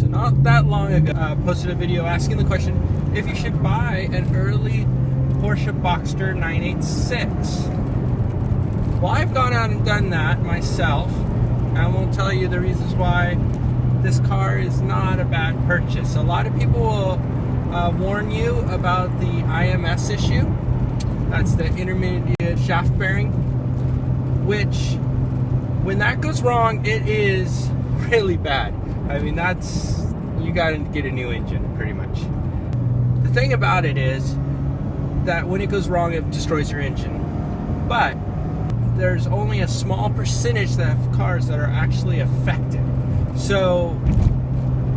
not that long ago, posted a video asking the question if you should buy an early Porsche Boxster 986. Well, I've gone out and done that myself. I won't tell you the reasons why this car is not a bad purchase. A lot of people will warn you about the IMS issue. That's the intermediate shaft bearing, which when that goes wrong, it is really bad. I mean, you got to get a new engine pretty much. The thing about it is that when it goes wrong, it destroys your engine. But there's only a small percentage of cars that are actually affected. So,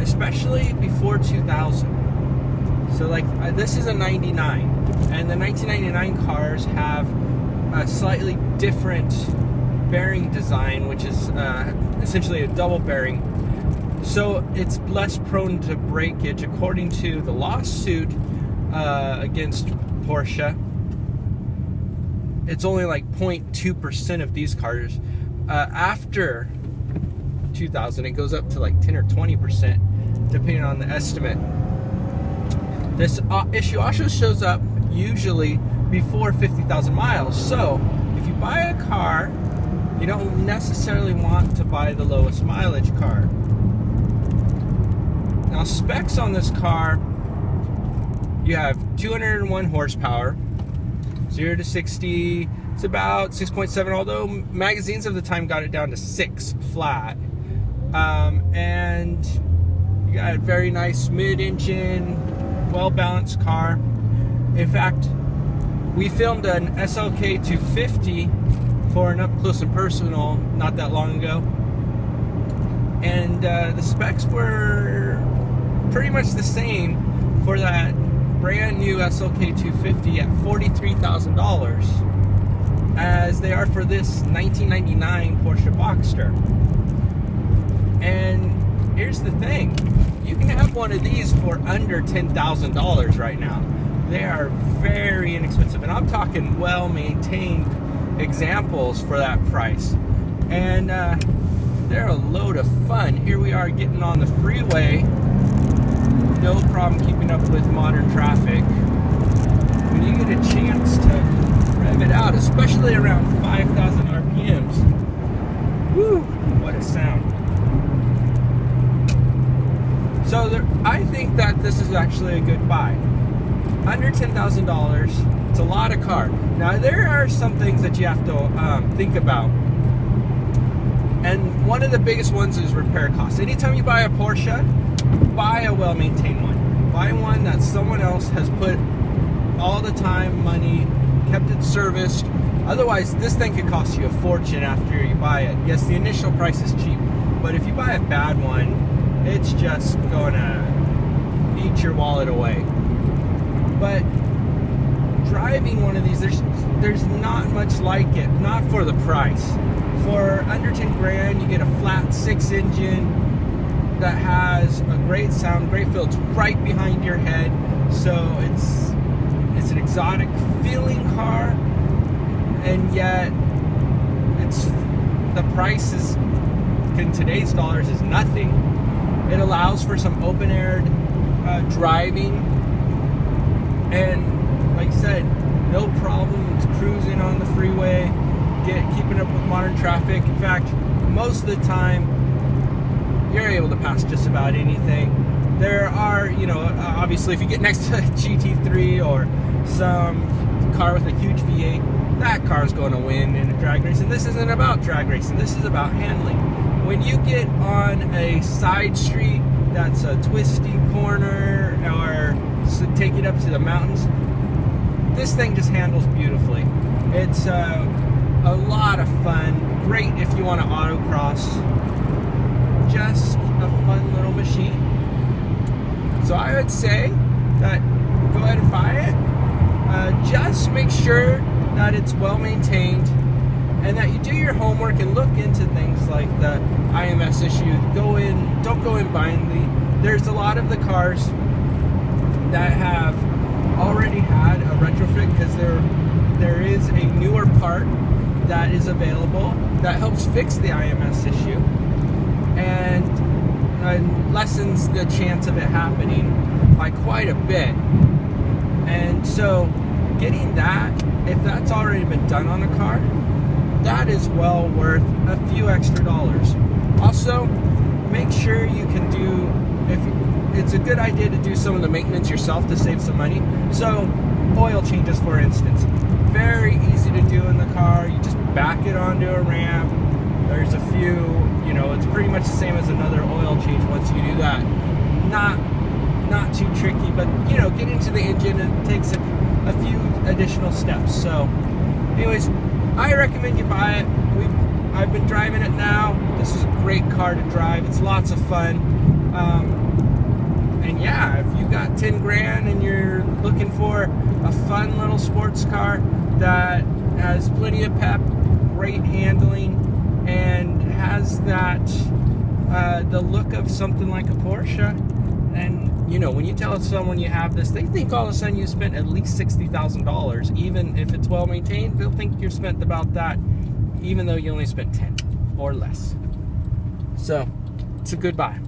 especially before 2000. So like, this is a 99, and the 1999 cars have a slightly different bearing design, which is essentially a double bearing. So it's less prone to breakage, according to the lawsuit against Porsche. It's only like 0.2% of these cars. After 2000, it goes up to like 10 or 20%, depending on the estimate. This issue also shows up usually before 50,000 miles. So if you buy a car, you don't necessarily want to buy the lowest mileage car. Now, specs on this car, you have 201 horsepower, 0 to 60, it's about 6.7, although magazines of the time got it down to 6 flat. And you got a very nice mid-engine, well-balanced car. In fact, we filmed an SLK 250 for an up-close and personal not that long ago, and the specs were pretty much the same for that brand new SLK 250 at $43,000 as they are for this 1999 Porsche Boxster. And here's the thing, you can have one of these for under $10,000 right now. They are very inexpensive, and I'm talking well-maintained examples for that price. And they're a load of fun. Here we are getting on the freeway, no problem keeping up with modern traffic. When you get a chance to rev it out, especially around 5,000 RPMs, woo, what a sound. So I think that this is actually a good buy. Under $10,000, it's a lot of car. Now, there are some things that you have to think about. And one of the biggest ones is repair costs. Anytime you buy a Porsche, buy a well-maintained one. Buy one that someone else has put all the time, money, kept it serviced. Otherwise, this thing could cost you a fortune after you buy it. Yes, the initial price is cheap, but if you buy a bad one, it's just going to eat your wallet away. But driving one of these, there's not much like it, not for the price. For under 10 grand, you get a flat 6 engine that has a great sound, great feel. It's right behind your head, so it's an exotic feeling car, and yet the price is, in today's dollars, is nothing. It allows for some open-air driving, and like I said, no problems cruising on the freeway, keeping up with modern traffic. In fact, most of the time, you're able to pass just about anything. There are, obviously, if you get next to a GT3 or some car with a huge V8, that car is going to win in a drag race. And this isn't about drag racing. This is about handling. When you get on a side street that's a twisty corner, or take it up to the mountains, this thing just handles beautifully. It's a lot of fun. Great if you want to autocross. Just a fun little machine. So I would say that go ahead and buy it. Just make sure that it's well maintained and that you do your homework and look into things like the IMS issue. Don't go in blindly. There's a lot of the cars that have already had a retrofit, because there is a newer part that is available that helps fix the IMS issue. And lessens the chance of it happening by quite a bit. And so getting that, if that's already been done on a car, that is well worth a few extra dollars. Also, make sure you can do, it's a good idea to do some of the maintenance yourself to save some money. So oil changes, for instance, very easy to do in the car. You just back it onto a ramp. There's a few, it's pretty much the same as another oil change once you do that. Not too tricky, but get into the engine, it takes a few additional steps. So anyways, I recommend you buy it. I've been driving it now. This is a great car to drive. It's lots of fun. And yeah, if you got 10 grand and you're looking for a fun little sports car that has plenty of pep, great handling, and has that the look of something like a Porsche, and when you tell someone you have this, they think all of a sudden you spent at least $60,000. Even if it's well maintained, they'll think you spent about that, even though you only spent 10 or less. So it's a good buy.